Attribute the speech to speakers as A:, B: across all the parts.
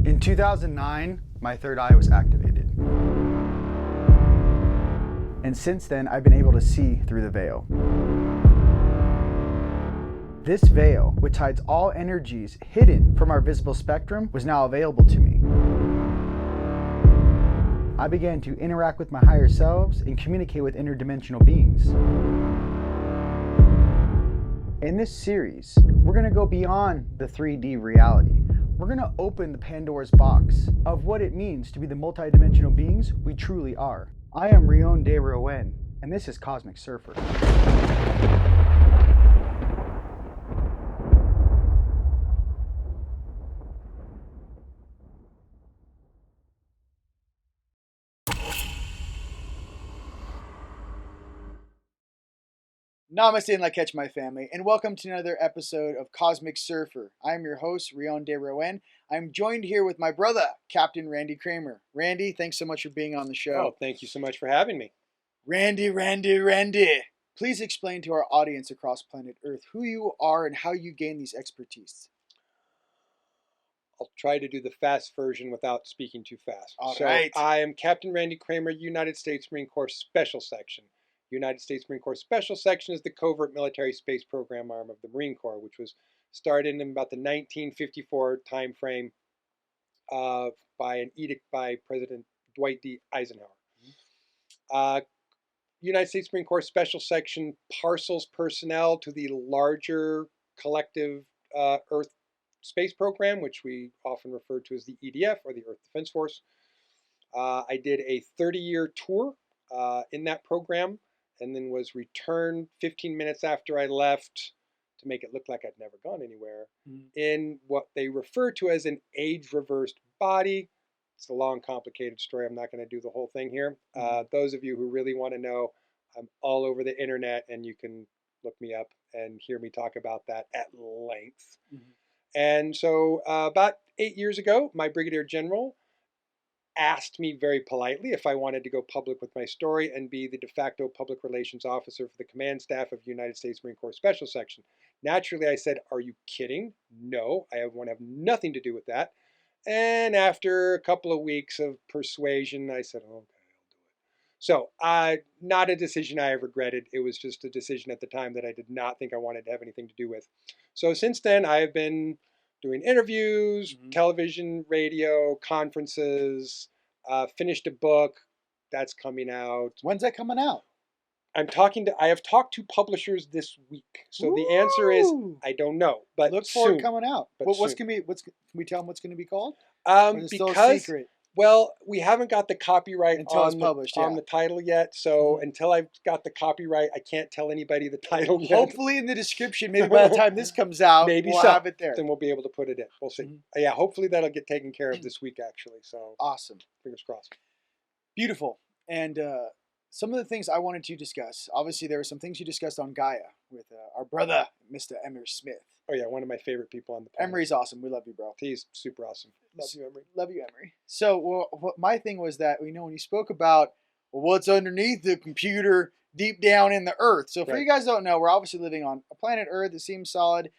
A: In 2009, my third eye was activated. And since then, I've been able to see through the veil. This veil, which hides all energies hidden from our visible spectrum, was now available to me. I began to interact with my higher selves and communicate with interdimensional beings. In this series, we're going to go beyond the 3D reality. We're going to open the Pandora's box of what it means to be the multidimensional beings we truly are. I am Rion, and this is Cosmic Surfer. Namaste and catch my family, and welcome to another episode of Cosmic Surfer. I am your host, Rion. I'm joined here with my brother, Captain Randy Cramer. Randy, thanks so much for being on the show.
B: Oh, thank you so much for having me.
A: Randy. Please explain to our audience across planet Earth who you are and how you gain these expertise.
B: I'll try to do the fast version without speaking too fast.
A: All right.
B: I am Captain Randy Cramer, United States Marine Corps Special Section. United States Marine Corps Special Section is the covert military space program arm of the Marine Corps, which was started in about the 1954 time frame by an edict by President Dwight D. Eisenhower. United States Marine Corps Special Section parcels personnel to the larger collective Earth space program, which we often refer to as the EDF, or the Earth Defense Force. I did a 30-year tour in that program, and then was returned 15 minutes after I left to make it look like I'd never gone anywhere in what they refer to as an age-reversed body. It's a long, complicated story. I'm not going to do the whole thing here. Those of you who really want to know, I'm all over the internet, and you can look me up and hear me talk about that at length. And so about 8 years ago, my Brigadier General asked me very politely if I wanted to go public with my story and be the de facto public relations officer for the command staff of United States Marine Corps Special Section. Naturally, I said, "Are you kidding? No, I want to have nothing to do with that." And after a couple of weeks of persuasion, I said, "Okay, I'll do it." So not a decision I have regretted. It was just a decision at the time that I did not think I wanted to have anything to do with. So since then, I have been doing interviews, television, radio, conferences, finished a book that's coming out.
A: When's that coming out?
B: I have talked to publishers this week. So the answer is, I don't know, but
A: look for
B: soon.
A: it coming out.
B: But
A: can we tell them what's going to be called?
B: Because,
A: still a secret?
B: Well, we haven't got the copyright
A: until it's published,
B: on the title yet. So until I've got the copyright, I can't tell anybody the title yet.
A: Hopefully in the description, maybe by the time this comes out,
B: maybe
A: we'll have it there.
B: Then we'll be able to put it in. We'll see. Yeah, hopefully that'll get taken care of this week, actually. So
A: awesome.
B: Fingers crossed.
A: Beautiful. And some of the things I wanted to discuss, obviously there were some things you discussed on Gaia with our brother, Mr. Emery Smith.
B: Oh yeah, one of my favorite people on the planet.
A: Emery's awesome. We love you, bro.
B: He's super awesome. Love you, Emery.
A: Love you, Emery. So what my thing was that, when you spoke about what's underneath the computer deep down in the Earth. So for you guys who don't know, we're obviously living on a planet Earth that seems solid.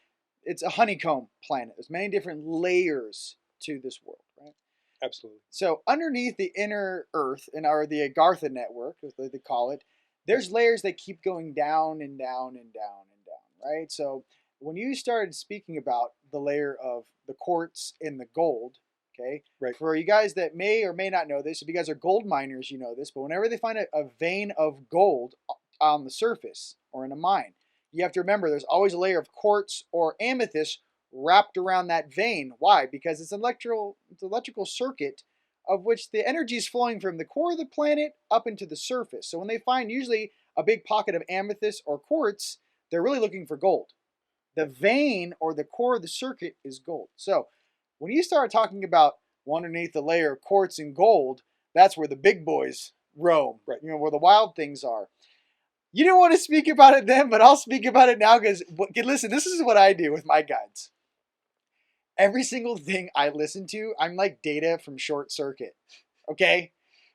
A: It's a honeycomb planet. There's many different layers to this world, right?
B: Absolutely.
A: So underneath the inner Earth, or the Agartha network, as they call it, there's layers that keep going down and down and down and down, right? So when you started speaking about the layer of the quartz and the gold, okay, for you guys that may or may not know this, if you guys are gold miners, you know this, but whenever they find a vein of gold on the surface or in a mine, you have to remember there's always a layer of quartz or amethyst wrapped around that vein. Why? Because it's an electrical circuit of which the energy is flowing from the core of the planet up into the surface. So when they find usually a big pocket of amethyst or quartz, they're really looking for gold. The vein or the core of the circuit is gold. So when you start talking about underneath the layer of quartz and gold, that's where the big boys roam, where the wild things are. You didn't want to speak about it then, but I'll speak about it now because, listen, this is what I do with my guides. Every single thing I listen to, I'm like Data from Short Circuit, okay?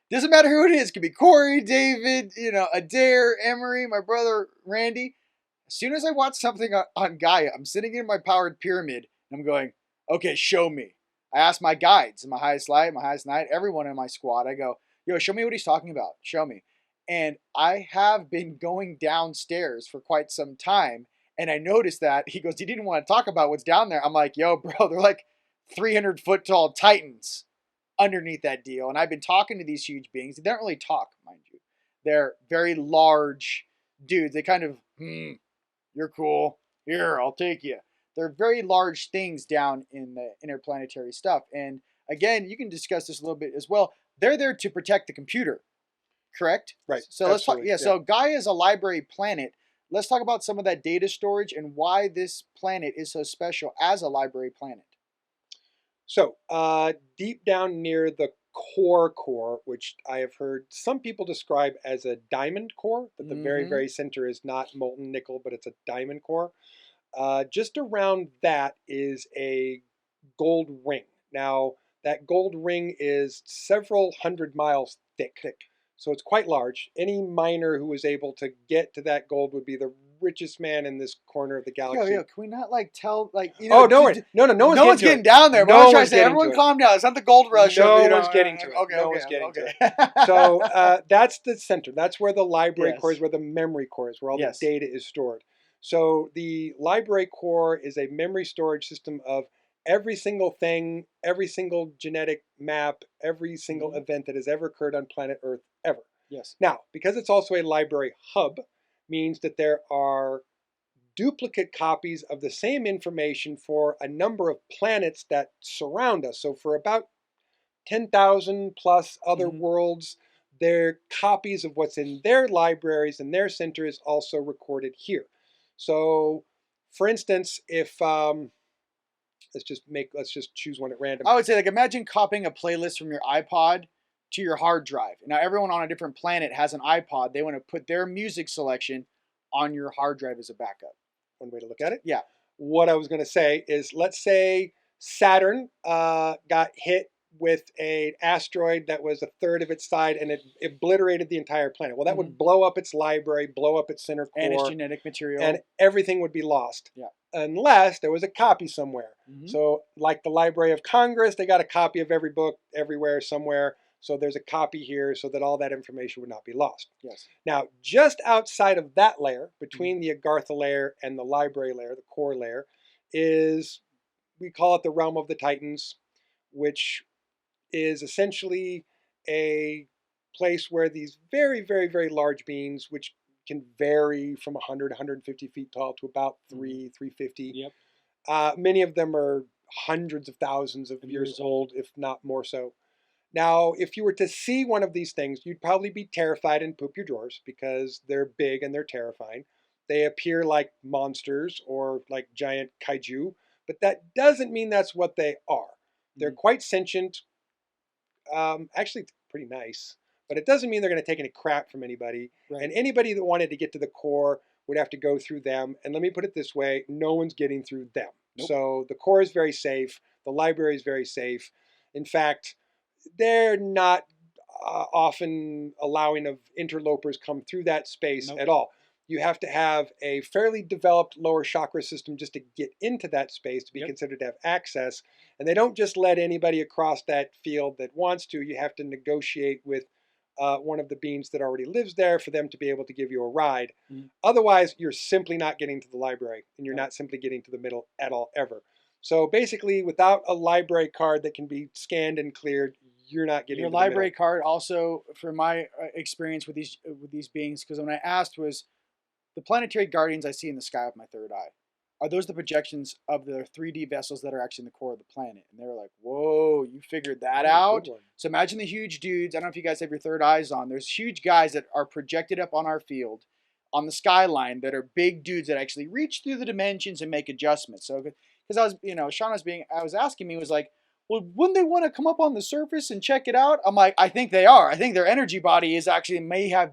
A: Doesn't matter who it is. It could be Corey, David, Adair, Emery, my brother, Randy. As soon as I watch something on Gaia, I'm sitting in my powered pyramid, and I'm going, okay, show me. I asked my guides, my highest light, my highest night, everyone in my squad. I go, yo, show me what he's talking about. Show me. And I have been going downstairs for quite some time. And I noticed that he goes, he didn't want to talk about what's down there. I'm like, yo, bro, they're like 300-foot tall titans underneath that deal. And I've been talking to these huge beings. They don't really talk, mind you. They're very large dudes. They kind of, you're cool. Here, I'll take you. They're very large things down in the interplanetary stuff. And again, you can discuss this a little bit as well. They're there to protect the computer, correct?
B: Right.
A: So let's talk.
B: Absolutely.
A: Yeah. So Gaia is a library planet. Let's talk about some of that data storage and why this planet is so special as a library planet.
B: So deep down near the core, which I have heard some people describe as a diamond core, that the very, very center is not molten nickel, but it's a diamond core. Just around that is a gold ring. Now, that gold ring is several hundred miles thick. So it's quite large. Any miner who was able to get to that gold would be the richest man in this corner of the galaxy.
A: Yo, can we not like tell like
B: no one's
A: getting down there.
B: No
A: I was trying
B: one's
A: to say, everyone calm down. It's not the gold rush.
B: No one's getting to it. Okay, no one's getting to it. So that's the center. That's where the library core is, where the memory core is, where all the data is stored. So the library core is a memory storage system of every single thing, every single genetic map, every single event that has ever occurred on planet Earth ever.
A: Yes.
B: Now, because it's also a library hub, means that there are duplicate copies of the same information for a number of planets that surround us. So for about 10,000 plus other worlds, their copies of what's in their libraries and their center is also recorded here. So, for instance, if let's just choose one at random.
A: I would say, like, imagine copying a playlist from your iPod to your hard drive. Now, everyone on a different planet has an iPod. They want to put their music selection on your hard drive as a backup.
B: One way to look at it.
A: Yeah.
B: What I was going to say is, let's say Saturn got hit with an asteroid that was a third of its size and it obliterated the entire planet. Well, that would blow up its library, blow up its center core.
A: And its genetic material.
B: And everything would be lost.
A: Yeah.
B: Unless there was a copy somewhere. So like the Library of Congress, they got a copy of every book everywhere, somewhere. So there's a copy here so that all that information would not be lost.
A: Yes.
B: Now, just outside of that layer, between the Agartha layer and the library layer, the core layer, is, we call it the realm of the Titans, which is essentially a place where these very, very, very large beings, which can vary from 100, 150 feet tall to about 350.
A: Yep.
B: Many of them are hundreds of thousands of years old, if not more so. Now, if you were to see one of these things, you'd probably be terrified and poop your drawers because they're big and they're terrifying. They appear like monsters or like giant kaiju, but that doesn't mean that's what they are. They're quite sentient, actually pretty nice, but it doesn't mean they're going to take any crap from anybody. Right. And anybody that wanted to get to the core would have to go through them. And let me put it this way, no one's getting through them. Nope. So the core is very safe. The library is very safe. In fact, they're not often allowing of interlopers come through that space at all. You have to have a fairly developed lower chakra system just to get into that space to be considered to have access. And they don't just let anybody across that field that wants to. You have to negotiate with one of the beings that already lives there for them to be able to give you a ride. Otherwise, you're simply not getting to the library, and you're not simply getting to the middle at all, ever. So basically, without a library card that can be scanned and cleared, you're not getting
A: your
B: to the
A: library
B: middle.
A: card. Also, from my experience with these beings, because when I asked, was the planetary guardians I see in the sky with my third eye, are those the projections of the 3D vessels that are actually in the core of the planet? And they were like, whoa, you figured that out? So imagine the huge dudes. I don't know if you guys have your third eyes on. There's huge guys that are projected up on our field on the skyline that are big dudes that actually reach through the dimensions and make adjustments. So, because I was, Sean was asking me, was like, well, wouldn't they want to come up on the surface and check it out? I'm like, I think they are. I think their energy body is actually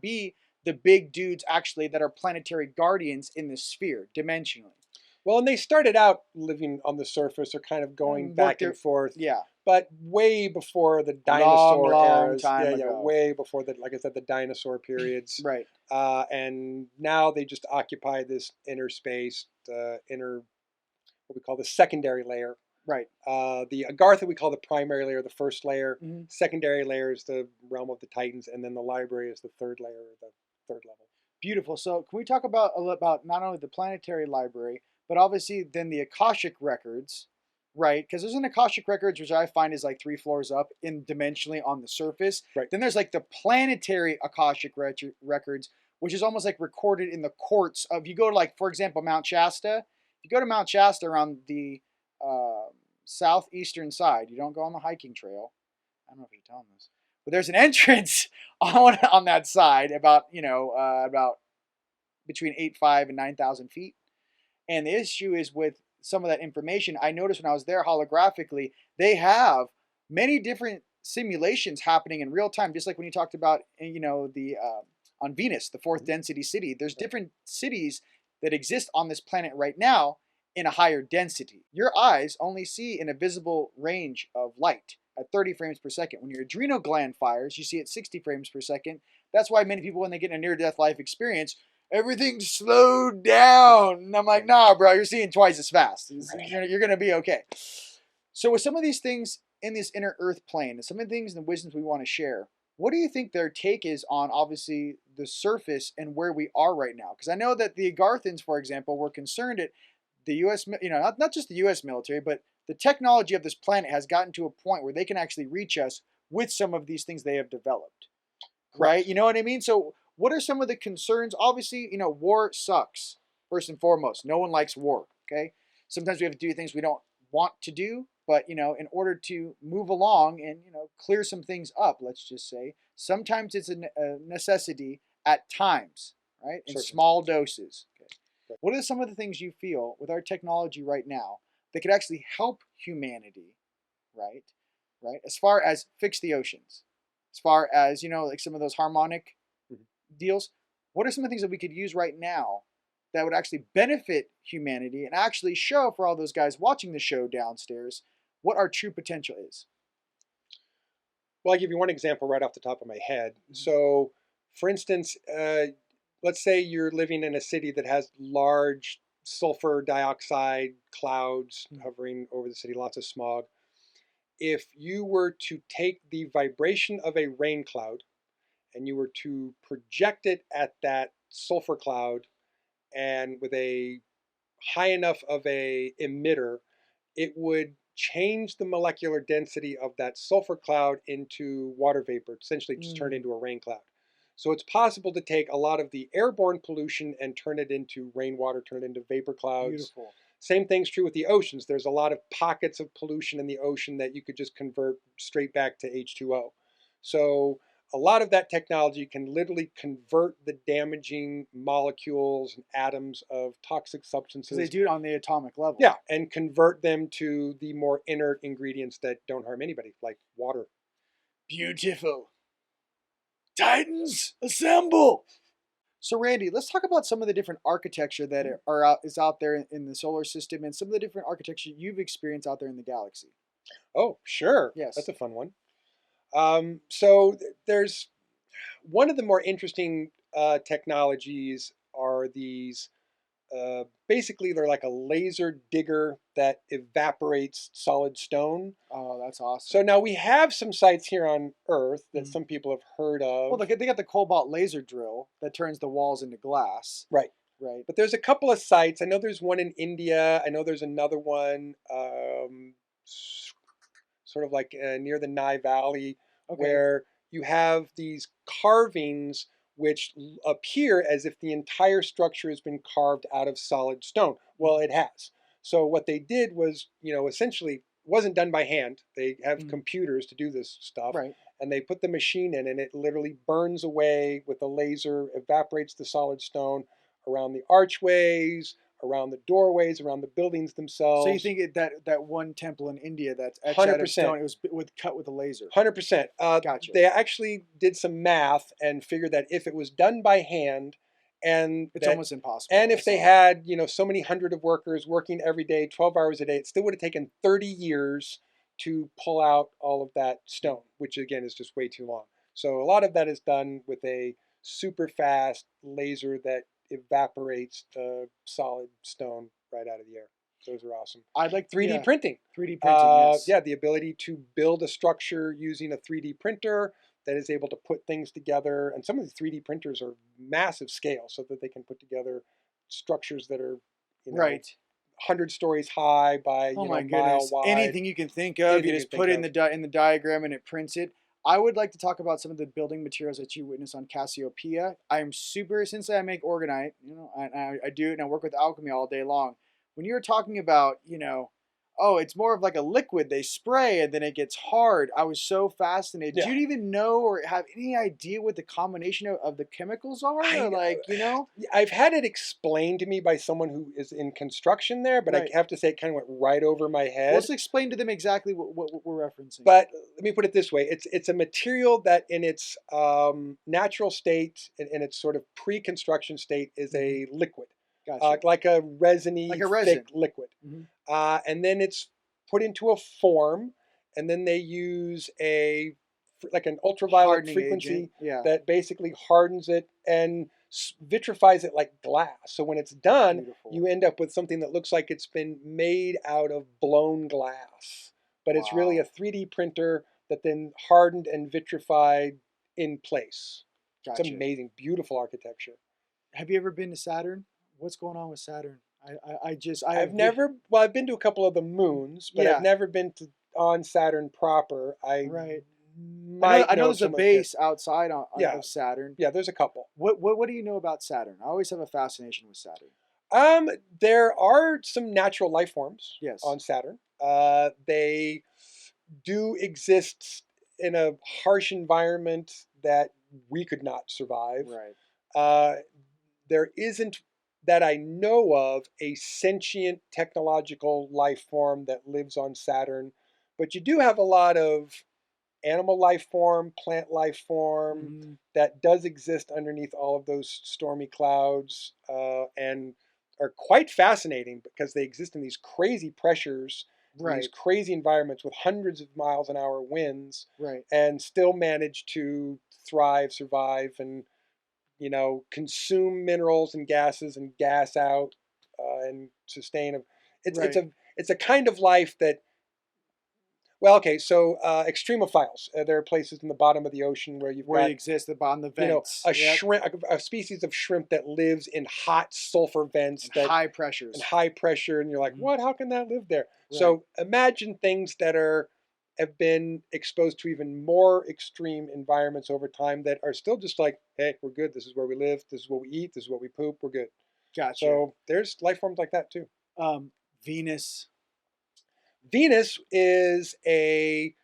A: be the big dudes actually that are planetary guardians in the sphere, dimensionally.
B: Well, and they started out living on the surface or kind of going back and forth.
A: Yeah.
B: But way before the dinosaur eras.
A: Time ago.
B: Way before like I said, the dinosaur periods.
A: Right.
B: And now they just occupy this inner space, what we call the secondary layer.
A: Right.
B: The Agartha we call the primary layer, the first layer.
A: Hmm.
B: Secondary layer is the realm of the Titans, and then the library is the third layer, or the third level.
A: Beautiful. So, can we talk about a little about not only the planetary library, but obviously then the Akashic records, right? Because there's an Akashic records, which I find is like 3 floors up in dimensionally on the surface.
B: Right.
A: Then there's like the planetary Akashic records, which is almost like recorded in the courts of. You go to like, for example, Mount Shasta. If you go to Mount Shasta around the uh, southeastern side, you don't go on the hiking trail. I don't know if you're telling this, but there's an entrance on that side about about between 8.5 and 9,000 feet. And the issue is with some of that information. I noticed when I was there holographically, they have many different simulations happening in real time, just like when you talked about the on Venus, the fourth density city. There's different cities that exist on this planet right now in a higher density. Your eyes only see in a visible range of light at 30 frames per second. When your adrenal gland fires, you see at 60 frames per second. That's why many people, when they get in a near-death life experience, everything's slowed down. And I'm like, nah, bro, you're seeing twice as fast. You're gonna be okay. So with some of these things in this inner earth plane, and some of the things and the wisdoms we want to share, what do you think their take is on obviously the surface and where we are right now? Because I know that the Agarthans, for example, were concerned at the U.S. Not just the U.S. military, but the technology of this planet has gotten to a point where they can actually reach us with some of these things they have developed.
B: Correct.
A: Right? You know what I mean? So what are some of the concerns? Obviously, war sucks, first and foremost. No one likes war, okay? Sometimes we have to do things we don't want to do, but, in order to move along and, clear some things up, let's just say, sometimes it's a necessity at times, right? In
B: Certainly.
A: small doses. Okay.
B: Right.
A: What are some of the things you feel with our technology right now that could actually help humanity, right? Right? As far as fix the oceans, as far as like some of those harmonic deals, what are some of the things that we could use right now that would actually benefit humanity and actually show for all those guys watching the show downstairs what our true potential is?
B: Well, I'll give you one example right off the top of my head. So, for instance, let's say you're living in a city that has large sulfur dioxide clouds hovering over the city, lots of smog. If you were to take the vibration of a rain cloud and you were to project it at that sulfur cloud, and with a high enough of a emitter, it would change the molecular density of that sulfur cloud into water vapor, essentially just turn into a rain cloud. So it's possible to take a lot of the airborne pollution and turn it into rainwater, turn it into vapor clouds.
A: Beautiful.
B: Same thing's true with the oceans. There's a lot of pockets of pollution in the ocean that you could just convert straight back to H2O. So a lot of that technology can literally convert the damaging molecules and atoms of toxic substances.
A: Because they do it on the atomic level.
B: Yeah, and convert them to the more inert ingredients that don't harm anybody, like water.
A: Beautiful. Titans, assemble! So Randy, let's talk about some of the different architecture that is out there in the solar system, and some of the different architecture you've experienced out there in the galaxy.
B: Oh, sure.
A: Yes.
B: That's a fun one. So there's one of the more interesting technologies are these. Basically, they're like a laser digger that evaporates solid stone.
A: Oh, that's awesome.
B: So now we have some sites here on Earth that some people have heard of.
A: Well, they got the cobalt laser drill that turns the walls into glass.
B: Right.
A: Right.
B: But there's a couple of sites. I know there's one in India. I know there's another one sort of like near the Nye Valley, where you have these carvings which appear as if the entire structure has been carved out of solid stone. Well, it has. So what they did was, essentially wasn't done by hand. They have computers to do this stuff.
A: Right.
B: And they put the machine in, and it literally burns away with a laser, evaporates the solid stone around the archways, around the doorways, around the buildings themselves.
A: So you think that one temple in India that's etched out of stone, it was cut with a laser?
B: 100%.
A: Gotcha.
B: They actually did some math and figured that if it was done by hand, and
A: it's almost impossible.
B: And if they had, so many hundred of workers working every day, 12 hours a day, it still would have taken 30 years to pull out all of that stone, which again is just way too long. So a lot of that is done with a super fast laser that evaporates the solid stone right out of the air. Those are awesome.
A: I'd like
B: 3D
A: yeah,
B: printing.
A: 3D printing. Yes.
B: Yeah, the ability to build a structure using a 3D printer that is able to put things together. And some of the 3D printers are massive scale, so that they can put together structures that are, you know,
A: Right.
B: 100 stories high by,
A: Oh
B: you know,
A: my
B: mile
A: goodness.
B: wide.
A: Anything you can think of, you
B: Anything you
A: just
B: can think
A: put it
B: of.
A: in the diagram and it prints it. I would like to talk about some of the building materials that you witness on Cassiopeia. I'm super, since I make orgonite, you know, I do it and I work with alchemy all day long. When you're talking about, you know, oh, it's more of like a liquid they spray and then it gets hard. I was so fascinated.
B: Yeah.
A: Do you even know or have any idea what the combination of the chemicals are? Or like, you know?
B: I've had it explained to me by someone who is in construction there, but I
A: Right.
B: have to say it kind of went right over my
A: Well,
B: head.
A: let's explain to them exactly what we're referencing.
B: But let me put it this way: it's a material that, in its natural state, in its sort of pre-construction state, is a liquid,
A: Gotcha.
B: like a resiny,
A: Like a resin.
B: thick liquid,
A: Mhm.
B: and then it's put into a form, and then they use like an ultraviolet
A: Hardening
B: frequency
A: agent. Yeah.
B: that basically hardens it and vitrifies it like glass. So when it's done,
A: Beautiful.
B: you end up with something that looks like it's been made out of blown glass, but it's really a
A: Wow.
B: 3D printer that then hardened and vitrified in place. It's
A: Gotcha.
B: amazing, beautiful architecture.
A: Have you ever been to Saturn? What's going on with Saturn? I
B: I've
A: have
B: never, well, I've been to a couple of the moons, but I've
A: yeah,
B: never been to on Saturn proper. I
A: right.
B: might
A: I know
B: know
A: there's a
B: some of the,
A: base outside
B: yeah,
A: of Saturn.
B: yeah, there's a couple.
A: What do you know about Saturn? I always have a fascination with Saturn.
B: There are some natural life forms
A: Yes.
B: on Saturn. They do exist in a harsh environment that we could not survive.
A: Right.
B: Uh, there isn't, that I know of, a sentient technological life form that lives on Saturn, but you do have a lot of animal life form, plant life form
A: Hmm.
B: that does exist underneath all of those stormy clouds, and are quite fascinating because they exist in these crazy pressures, in these
A: Right.
B: crazy environments with hundreds of miles an hour winds,
A: Right.
B: and still manage to thrive, survive, and, you know, consume minerals and gases and gas out, and sustain.
A: Right.
B: It's a kind of life that, well, okay, so extremophiles. There are places in the bottom of the ocean where you've
A: Where you
B: got,
A: exist on the
B: you know,
A: vents.
B: a
A: Yep.
B: shrimp, a species of shrimp that lives in hot sulfur vents
A: And
B: that,
A: high
B: and
A: pressures.
B: high pressure, and you're like,
A: Hmm.
B: what? How can that live there?
A: Right.
B: So imagine things that have been exposed to even more extreme environments over time that are still just like, hey, we're good. This is where we live. This is what we eat. This is what we poop. We're good.
A: Gotcha.
B: So there's life forms like that too.
A: Venus.
B: Venus is a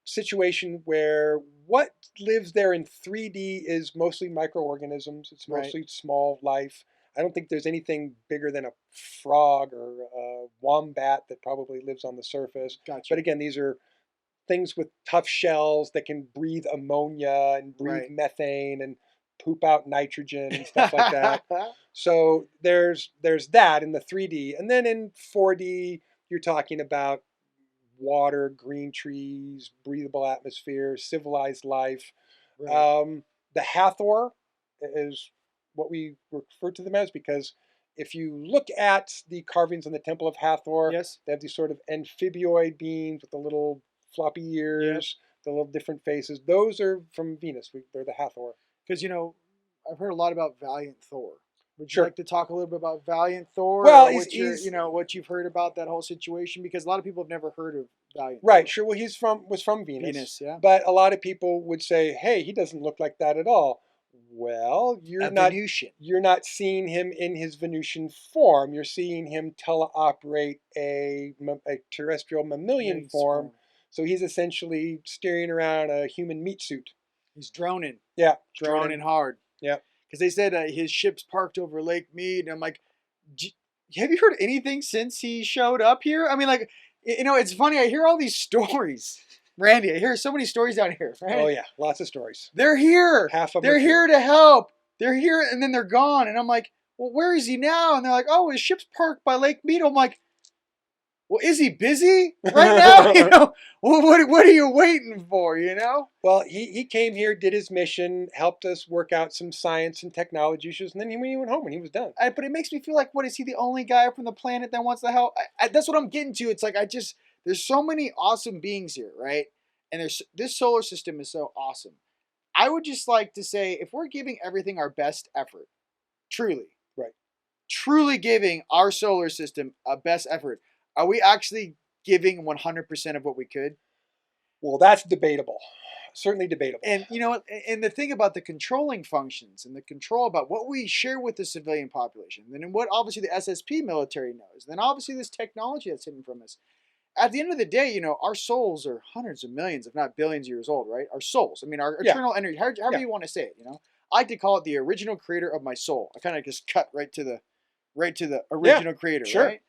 B: situation where what lives there in 3D is mostly microorganisms. It's
A: Right.
B: mostly small life. I don't think there's anything bigger than a frog or a wombat that probably lives on the surface. But
A: Gotcha.
B: again, these are things with tough shells that can breathe ammonia and breathe
A: Right.
B: methane and poop out nitrogen and stuff like that. So there's that in the 3D. And then in 4D, you're talking about water, green trees, breathable atmosphere, civilized life.
A: Right.
B: Um, the Hathor is what we refer to them as, because if you look at the carvings in the Temple of Hathor,
A: Yes.
B: they have these sort of amphibioid beings with the little floppy
A: Yep.
B: ears, the little different faces. Those are from Venus. They're the Hathor.
A: Because, you know, I've heard a lot about Valiant Thor. Would you
B: Sure.
A: like to talk a little bit about Valiant Thor,
B: Well,
A: or what you've heard about that whole situation? Because a lot of people have never heard of Valiant
B: right.
A: Thor.
B: Sure. Well, was from Venus,
A: Venus, yeah.
B: but a lot of people would say, "Hey, he doesn't look like that at all." Well,
A: A Venusian.
B: you're not seeing him in his Venusian form. You're seeing him teleoperate a terrestrial mammalian
A: Nice
B: form.
A: form.
B: So he's essentially steering around a human meat suit.
A: He's droning.
B: Yeah,
A: He's droning
B: droning.
A: hard.
B: Yeah.
A: Because they said his ship's parked over Lake Mead, and I'm like, have you heard anything since he showed up here? I mean, like, you know, it's funny. I hear all these stories, Randy. I hear so many stories down here. Right?
B: Oh yeah, lots of stories.
A: They're here.
B: Half of them
A: They're
B: are
A: here
B: true.
A: to help. They're here, and then they're gone. And I'm like, well, where is he now? And they're like, oh, his ship's parked by Lake Mead. I'm like, well, is he busy right now? Well, what are you waiting for?
B: Well, he came here, did his mission, helped us work out some science and technology issues, and then he went home and he was done.
A: But it makes me feel like, what is he the only guy from the planet that wants to help? That's what I'm getting to. It's like there's so many awesome beings here, right? And this solar system is so awesome. I would just like to say, if we're giving everything our best effort, truly,
B: Right.
A: truly giving our solar system a best effort, are we actually giving 100% of what we could?
B: Well, that's debatable. Certainly debatable.
A: And and the thing about the controlling functions and the control about what we share with the civilian population, and what obviously the SSP military knows, then obviously this technology that's hidden from us. At the end of the day, our souls are hundreds of millions, if not billions of years old, right? Our souls. I mean, our eternal energy, however you want to say it, I like to call it the original creator of my soul. I kind of just cut right to the original creator,
B: sure.
A: right?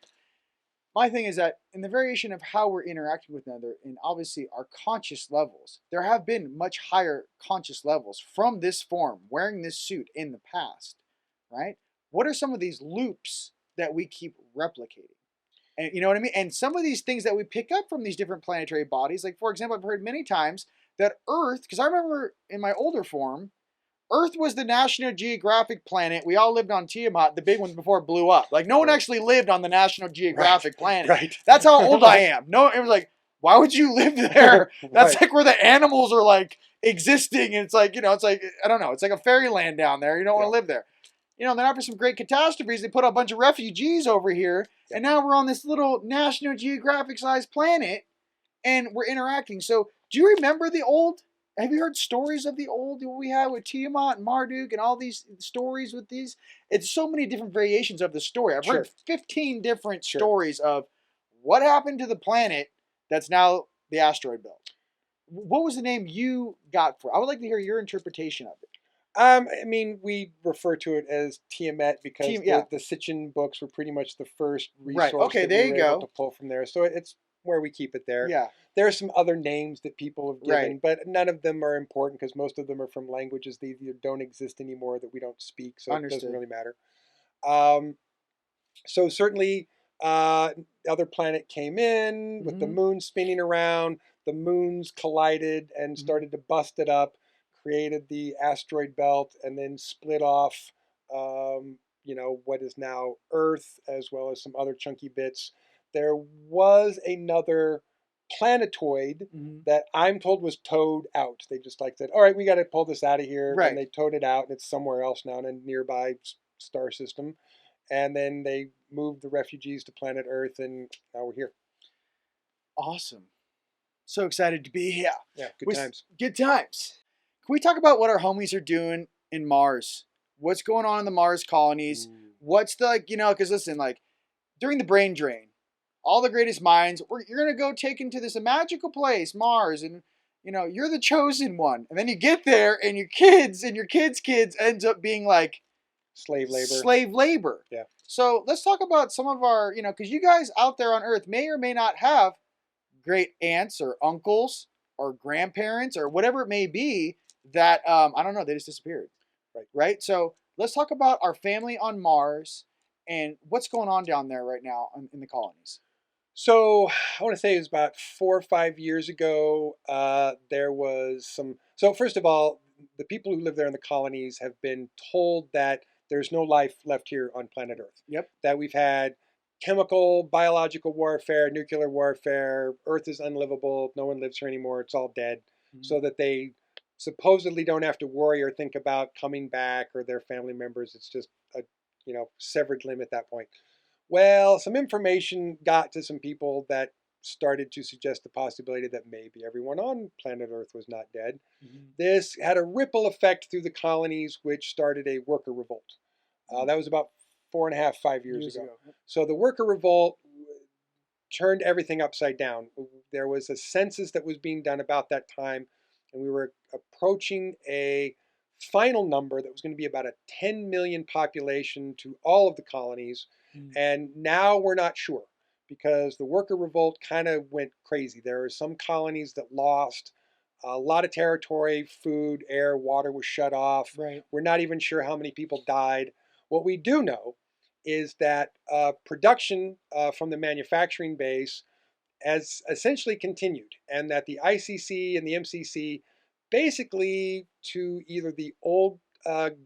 A: My thing is that in the variation of how we're interacting with another, and obviously our conscious levels, there have been much higher conscious levels from this form, wearing this suit in the past, right? What are some of these loops that we keep replicating? And you know what I mean? And some of these things that we pick up from these different planetary bodies, like for example, I've heard many times that Earth, because I remember in my older form, Earth was the National Geographic planet. We all lived on Tiamat, the big one before it blew up. Like no one actually lived on the National Geographic planet.
B: Right.
A: That's how old I am. No, it was like, why would you live there? That's like where the animals are like existing. And it's like, it's like, I don't know. It's like a fairyland down there. You don't want to live there. Then after some great catastrophes, they put a bunch of refugees over here. And now we're on this little National Geographic sized planet and we're interacting. So do you remember have you heard stories of the old we had with Tiamat and Marduk and all these stories with these? It's so many different variations of the story. I've heard 15 different stories of what happened to the planet that's now the asteroid belt. What was the name you got for it? I would like to hear your interpretation of it.
B: I mean, we refer to it as Tiamat because the Sitchin books were pretty much the first resource
A: Okay,
B: that
A: there
B: we were able to pull from there. So it's where we keep it there.
A: Yeah.
B: There are some other names that people have given, but none of them are important because most of them are from languages that either don't exist anymore that we don't speak, so it doesn't really matter. So certainly, other planet came in with the moon spinning around. The moons collided and started to bust it up, created the asteroid belt, and then split off. What is now Earth, as well as some other chunky bits. There was another planetoid that I'm told was towed out. They just said, all right, we got to pull this out of here. And they towed it out, and it's somewhere else now in a nearby star system. And then they moved the refugees to planet Earth, and now we're here.
A: Awesome. So excited to be here.
B: Yeah, good times.
A: Good times. Can we talk about what our homies are doing in Mars? What's going on in the Mars colonies? What's because listen, during the brain drain, all the greatest minds, you're going to go take into this magical place, Mars, and, you're the chosen one. And then you get there, and your kids and your kids' kids ends up being like
B: slave
A: labor.
B: Yeah.
A: So let's talk about some of our, because you guys out there on Earth may or may not have great aunts or uncles or grandparents or whatever it may be that, I don't know, they just disappeared. Right? So let's talk about our family on Mars and what's going on down there right now in the colonies.
B: So I want to say it was about 4 or 5 years ago. There was some. So first of all, the people who live there in the colonies have been told that there's no life left here on planet Earth.
A: Yep.
B: That we've had chemical, biological warfare, nuclear warfare. Earth is unlivable. No one lives here anymore. It's all dead. So that they supposedly don't have to worry or think about coming back or their family members. It's just a severed limb at that point. Well, some information got to some people that started to suggest the possibility that maybe everyone on planet Earth was not dead. This had a ripple effect through the colonies, which started a worker revolt. That was about 4.5, 5 years ago. So the worker revolt turned everything upside down. There was a census that was being done about that time, and we were approaching a final number that was going to be about a 10 million population to all of the colonies. And now we're not sure because the worker revolt kind of went crazy. There are some colonies that lost a lot of territory, food, air, water was shut off.
A: Right.
B: We're not even sure how many people died. What we do know is that production from the manufacturing base has essentially continued, and that the ICC and the MCC, basically to either the old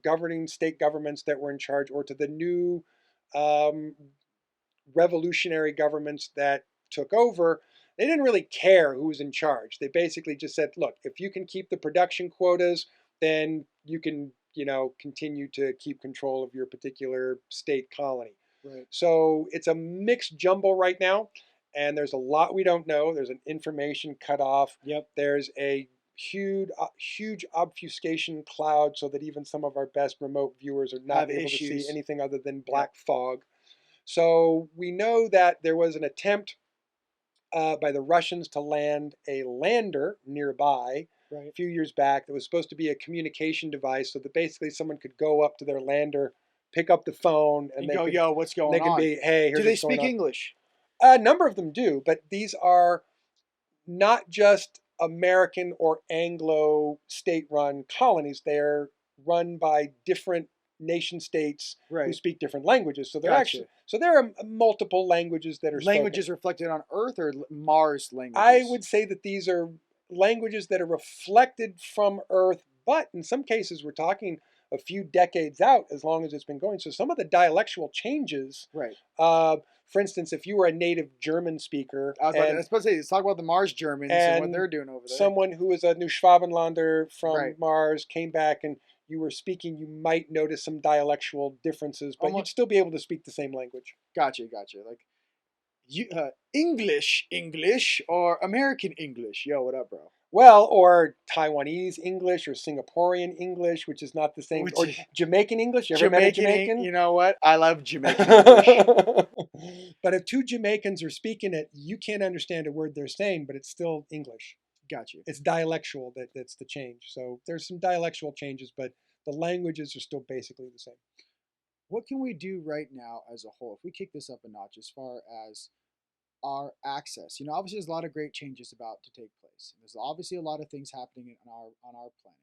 B: governing state governments that were in charge or to the new um, revolutionary governments that took over, they didn't really care who was in charge. They basically just said, look, if you can keep the production quotas, then you can, continue to keep control of your particular state colony.
A: Right.
B: So it's a mixed jumble right now, and there's a lot we don't know. There's an information cutoff.
A: Yep.
B: There's a huge obfuscation cloud, so that even some of our best remote viewers are not
A: Have
B: able to
A: issues.
B: see anything other than black fog. So we know that there was an attempt by the Russians to land a lander nearby
A: Right.
B: a few years back that was supposed to be a communication device, so that basically someone could go up to their lander, pick up the phone, and
A: And
B: they
A: go,
B: could
A: yo, what's
B: and
A: going
B: they can
A: on?
B: be, hey, here's
A: Do they
B: what's going
A: speak
B: on.
A: English?
B: A number of them do, but these are not just American or Anglo state-run colonies. They're run by different nation states who
A: Right.
B: speak different languages. So
A: Gotcha.
B: there are multiple languages that are
A: Languages
B: spoken.
A: reflected on Earth or Mars languages?
B: I would say that these are languages that are reflected from Earth, but in some cases we're talking a few decades out, as long as it's been going. So some of the dialectual changes,
A: Right.
B: for instance, if you were a native German speaker
A: I was about to say, let's talk about the Mars Germans and what they're doing over there.
B: someone who is a New Schwabenlander from
A: Right.
B: Mars came back and you were speaking, you might notice some dialectual differences, but you'd still be able to speak the same language.
A: Gotcha. Like English or American English. Yo, what up, bro?
B: Well, or Taiwanese English or Singaporean English, which is not the same. Or Jamaican English. You ever met a Jamaican?
A: You know what? I love Jamaican English.
B: But if two Jamaicans are speaking it, you can't understand a word they're saying, but it's still English.
A: Gotcha.
B: It's dialectual that's the change. So there's some dialectual changes, but the languages are still basically the same.
A: What can we do right now as a whole if we kick this up a notch as far as our access? Obviously there's a lot of great changes about to take place. There's obviously a lot of things happening on our planet.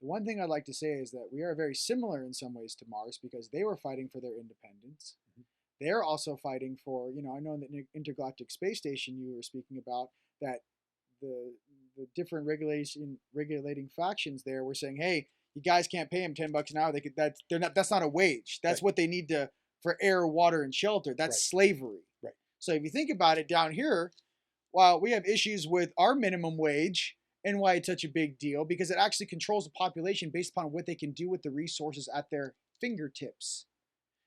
A: The one thing I'd like to say is that we are very similar in some ways to Mars because they were fighting for their independence. Mm-hmm. They're also fighting for, I know in the intergalactic space station you were speaking about that the different regulating factions there were saying, hey, you guys can't pay them $10 an hour. That's not a wage. That's right. What they need for air, water, and shelter. That's right. Slavery.
B: Right.
A: So if you think about it down here, while we have issues with our minimum wage and why it's such a big deal, because it actually controls the population based upon what they can do with the resources at their fingertips.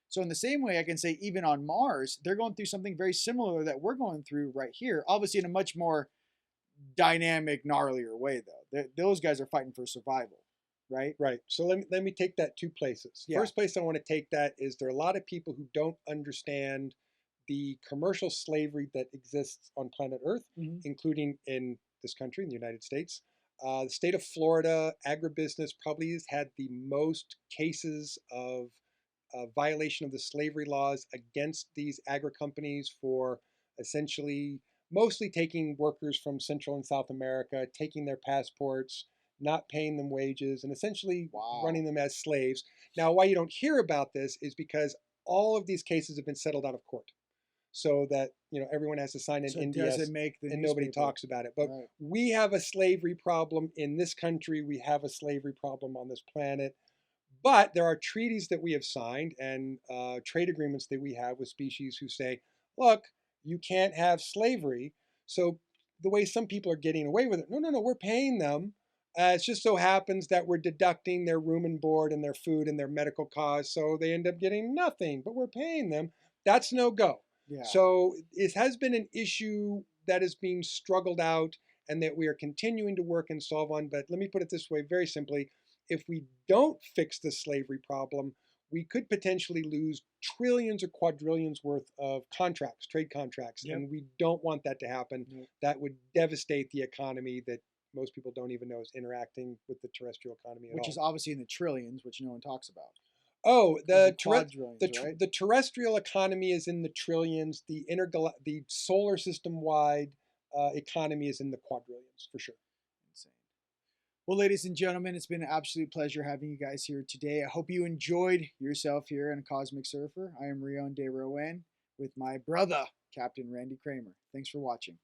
A: So in the same way, I can say even on Mars, they're going through something very similar that we're going through right here, obviously in a much more dynamic, gnarlier way, though. Those guys are fighting for survival, right?
B: Right. So let me take that two places.
A: Yeah.
B: First place I want to take that is there are a lot of people who don't understand the commercial slavery that exists on planet Earth, mm-hmm. including in this country, in the United States. The state of Florida, agribusiness probably has had the most cases of violation of the slavery laws against these agri companies for essentially mostly taking workers from Central and South America, taking their passports, not paying them wages, and essentially running them as slaves. Now, why you don't hear about this is because all of these cases have been settled out of court, so that everyone has to sign an NDS, and nobody talks about it. But right. We have a slavery problem in this country. We have a slavery problem on this planet. But there are treaties that we have signed and trade agreements that we have with species who say, look, you can't have slavery. So the way some people are getting away with it, no, we're paying them. It just so happens that we're deducting their room and board and their food and their medical costs, so they end up getting nothing, but we're paying them. That's no go. Yeah. So it has been an issue that is being struggled out and that we are continuing to work and solve on. But let me put it this way, very simply. If we don't fix the slavery problem, we could potentially lose trillions or quadrillions worth of contracts, trade contracts, yep. And we don't want that to happen. Yep. That would devastate the economy that most people don't even know is interacting with the terrestrial economy at all.
A: Which is obviously in the trillions, which no one talks about.
B: Oh, the terrestrial economy is in the trillions. The solar system-wide economy is in the quadrillions, for sure.
A: Well, ladies and gentlemen, it's been an absolute pleasure having you guys here today. I hope you enjoyed yourself here on Cosmic Surfer. I am Rion de Rowan with my brother, Captain Randy Cramer. Thanks for watching.